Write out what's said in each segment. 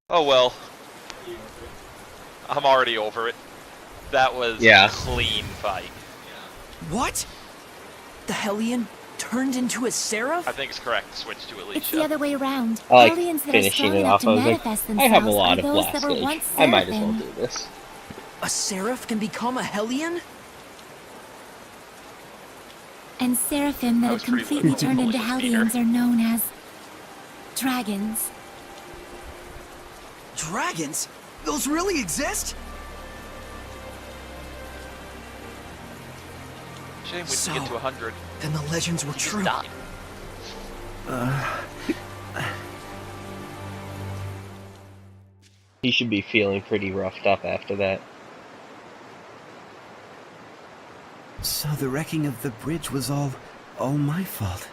Oh well. I'm already over it. That was a clean fight. What? The Hellion turned into a Seraph? I think it's correct to switch to Alicia. It's the other way around. I like Hellions that are finishing strong it enough off. to I was like, manifest I have a themselves lot are of those blast that were stage. once I might as well seraphim. do this. A Seraph can become a Hellion? And seraphim that have completely turned into Hellions are known as dragons. Dragons? Those really exist? Shame we didn't get to 100. Then the legends were true. He should be feeling pretty roughed up after that. So the wrecking of the bridge was all my fault.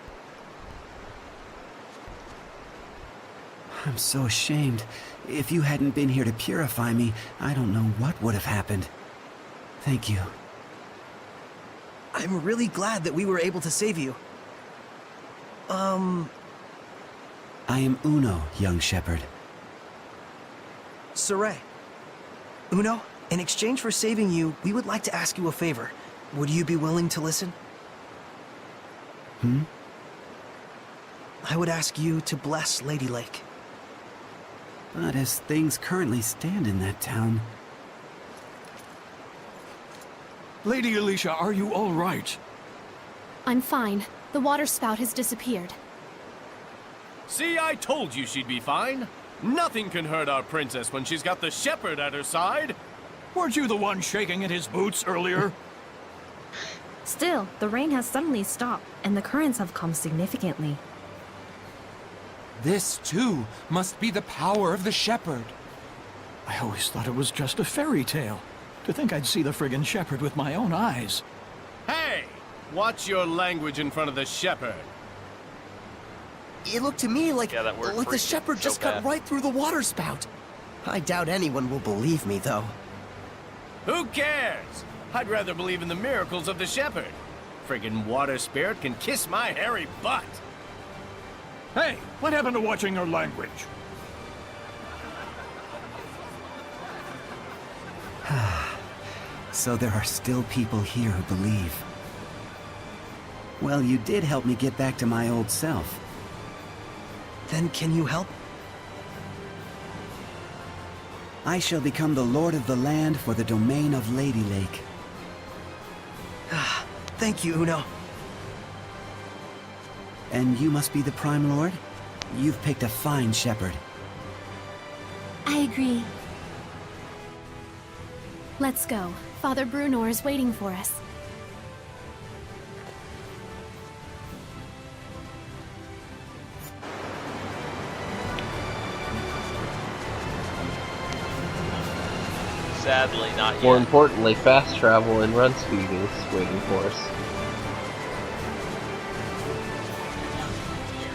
I'm so ashamed. If you hadn't been here to purify me, I don't know what would have happened. Thank you. I'm really glad that we were able to save you. I am Uno, young shepherd. Sorey. Uno, in exchange for saving you, we would like to ask you a favor. Would you be willing to listen? I would ask you to bless Ladylake. But as things currently stand in that town... Lady Alicia, are you all right? I'm fine. The water spout has disappeared. See, I told you she'd be fine. Nothing can hurt our princess when she's got the shepherd at her side. Weren't you the one shaking in his boots earlier? Still, the rain has suddenly stopped, and the currents have calmed significantly. This, too, must be the power of the shepherd. I always thought it was just a fairy tale. To think I'd see the friggin' shepherd with my own eyes. Hey! Watch your language in front of the shepherd. It looked to me like, like the shepherd just cut right through the water spout. I doubt anyone will believe me, though. Who cares? I'd rather believe in the miracles of the shepherd. Friggin' water spirit can kiss my hairy butt. Hey, what happened to watching your language? So there are still people here who believe. Well, you did help me get back to my old self. Then can you help? I shall become the lord of the land for the domain of Ladylake. Thank you, Uno. And you must be the Prime Lord? You've picked a fine shepherd. I agree. Let's go. Father Brunor is waiting for us. Sadly, not yet. More importantly, fast travel and run speed is waiting for us.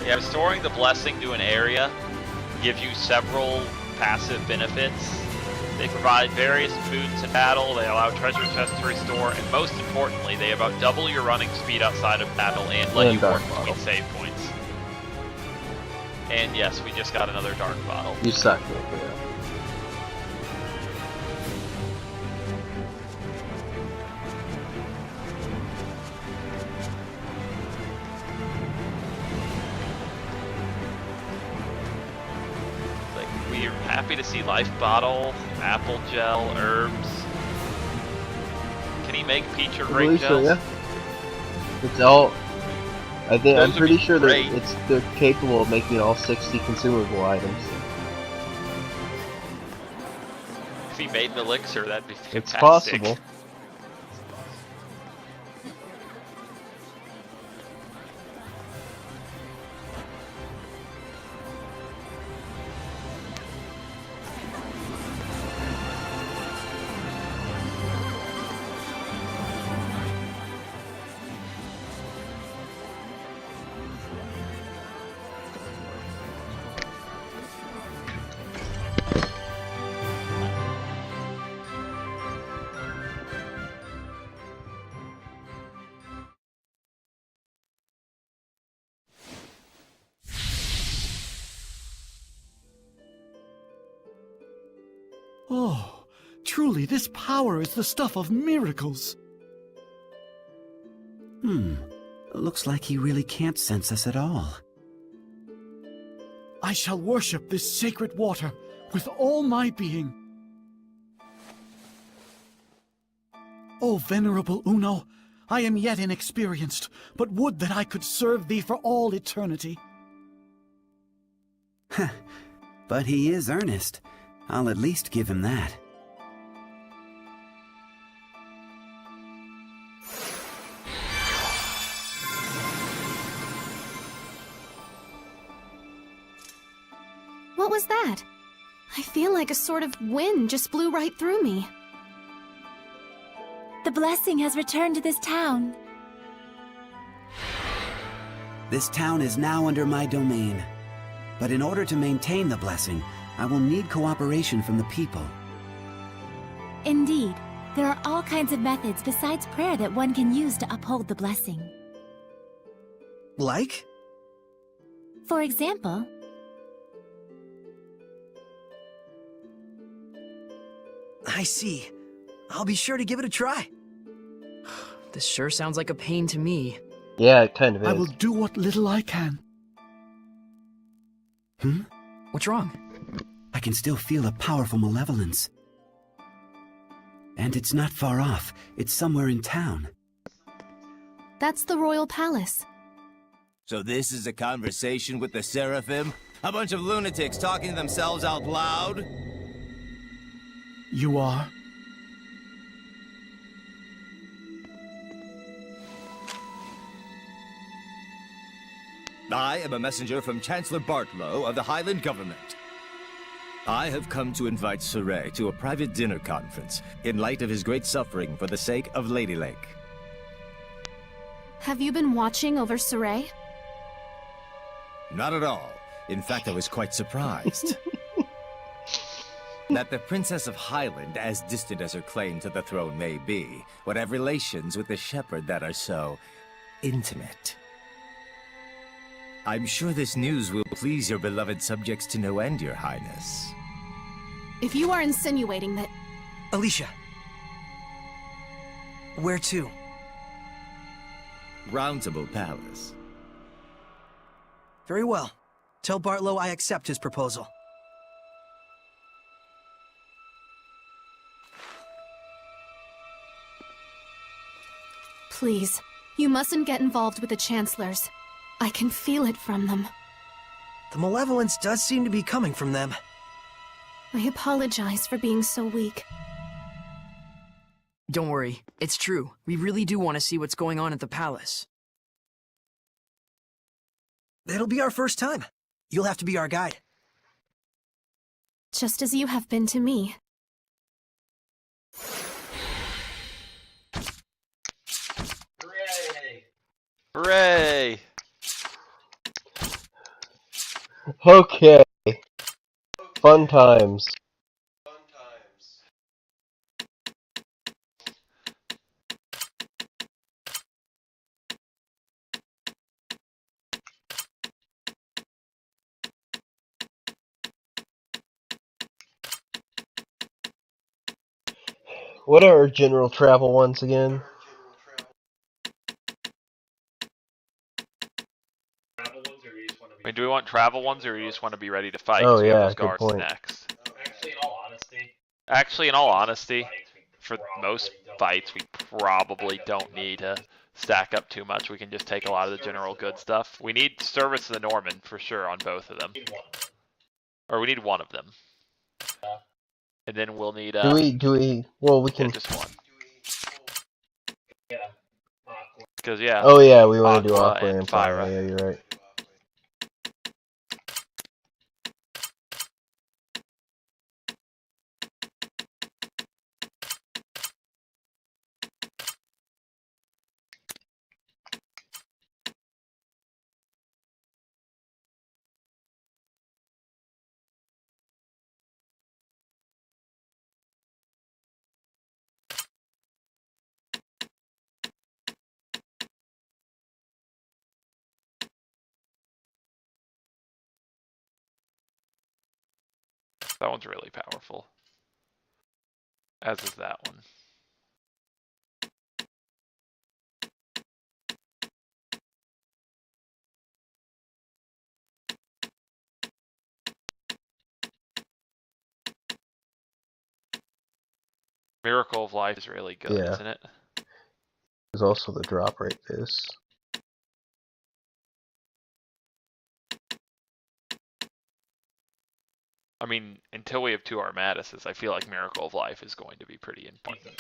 Yeah, restoring the blessing to an area gives you several passive benefits. They provide various boons in battle, they allow treasure chests to restore, and most importantly, they about double your running speed outside of battle and let you work between save points. And yes, we just got another dark bottle. You suck, Nick. We're happy to see life bottle, apple gel, herbs. Can he make peach or grape gels? Yeah. It's all. I'm pretty sure that they're capable of making all 60 consumable items. If he made an elixir, that'd be fantastic. It's possible. Oh, truly this power is the stuff of miracles. Looks like he really can't sense us at all. I shall worship this sacred water with all my being. O venerable Uno, I am yet inexperienced, but would that I could serve thee for all eternity. But he is earnest. I'll at least give him that. What was that? I feel like a sort of wind just blew right through me. The blessing has returned to this town. This town is now under my domain. But in order to maintain the blessing, I will need cooperation from the people. Indeed, there are all kinds of methods besides prayer that one can use to uphold the blessing. Like? For example, I see. I'll be sure to give it a try. This sure sounds like a pain to me. Yeah, it kind of is. I will do what little I can. What's wrong? I can still feel a powerful malevolence. And it's not far off. It's somewhere in town. That's the royal palace. So this is a conversation with the Seraphim? A bunch of lunatics talking to themselves out loud? You are? I am a messenger from Chancellor Bartlow of the Highland government. I have come to invite Sorey to a private dinner conference in light of his great suffering for the sake of Ladylake. Have you been watching over Sorey? Not at all. In fact, I was quite surprised. That the Princess of Highland, as distant as her claim to the throne may be, would have relations with the shepherd that are so intimate. I'm sure this news will please your beloved subjects to no end, Your Highness. If you are insinuating that... Alicia. Where to? Roundtable Palace. Very well. Tell Bartlow I accept his proposal. Please, you mustn't get involved with the Chancellors. I can feel it from them. The malevolence does seem to be coming from them. I apologize for being so weak. Don't worry, it's true. We really do want to see what's going on at the palace. It'll be our first time. You'll have to be our guide. Just as you have been to me. Hooray! Hooray! Okay. Fun times. What are our general travel ones again? I mean, do we want travel ones, or do you just want to be ready to fight? Oh, 'Cause we have yeah, those good guards point. next. Actually, in all honesty, for most fights, we probably don't need to stack up too much. We can just take a lot of the general good stuff. We need service to the Norman for sure on both of them, or we need one of them, and then we'll need Do we? Well, we can. just one. Because yeah. Oh yeah, we want to do Aqua Aqua and and Fire. Fyra. Yeah, you're right. That one's really powerful. As is that one. Miracle of Life is really good, Yeah. isn't it? There's also the drop rate boost. I mean, until we have 2 Armatuses, I feel like Miracle of Life is going to be pretty important.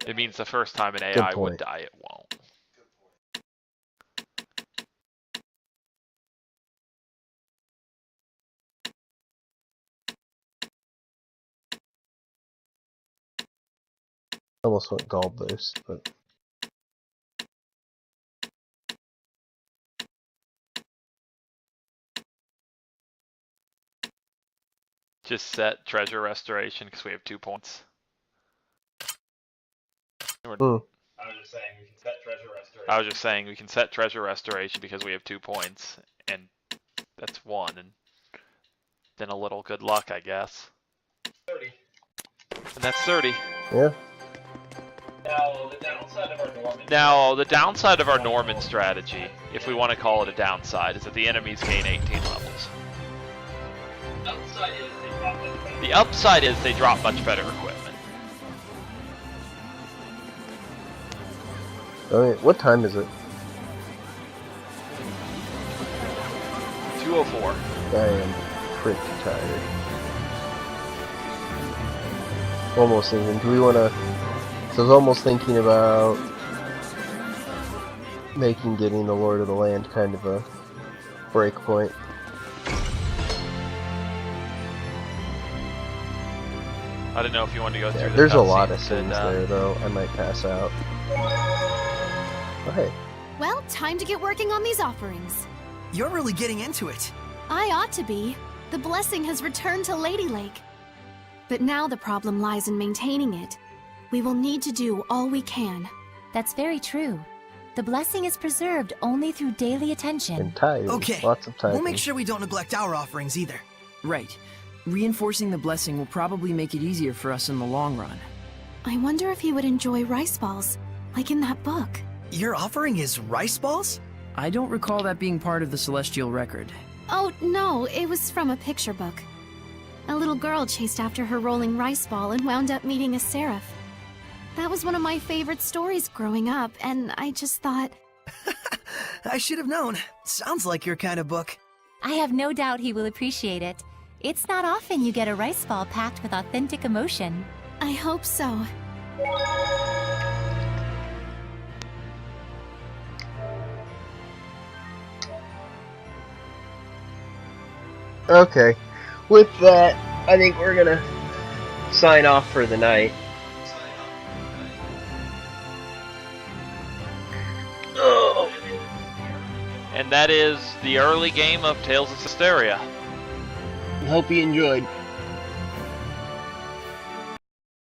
It means the first time an AI would die, it won't. Almost went gall boost, but Just set Treasure Restoration because we have 2 points. Hmm. I was just saying we can set Treasure Restoration. I was just saying we can set Treasure Restoration because we have 2 points, and that's 1, and then a little good luck, I guess. 30. And that's 30. Yeah. Now, the downside of our Norman strategy, if we want to call it a downside, is that the enemies gain 18 levels. The upside is they drop much better equipment. I mean, what time is it? 2:04. I am pretty tired. Almost thinking, do we want to... So I was almost thinking about making getting the Lord of the Land kind of a break point. I don't know if you want to go through the There's a lot of cutscenes scenes there, though. I might pass out. Oh, hey. Well, time to get working on these offerings. You're really getting into it. I ought to be. The blessing has returned to Ladylake. But now the problem lies in maintaining it. We will need to do all we can. That's very true. The blessing is preserved only through daily attention. And tired. Okay, Lots of time. we'll make sure we don't neglect our offerings either. Right. Reinforcing the blessing will probably make it easier for us in the long run. I wonder if he would enjoy rice balls, like in that book. Your offering is rice balls? I don't recall that being part of the Celestial record. Oh, no, it was from a picture book. A little girl chased after her rolling rice ball and wound up meeting a seraph. That was one of my favorite stories growing up, and I just thought... I should have known. Sounds like your kind of book. I have no doubt he will appreciate it. It's not often you get a rice ball packed with authentic emotion. I hope so. Okay. With that, I think we're gonna sign off for the night. Oh. And that is the early game of Tales of Zestiria. Hope you enjoyed.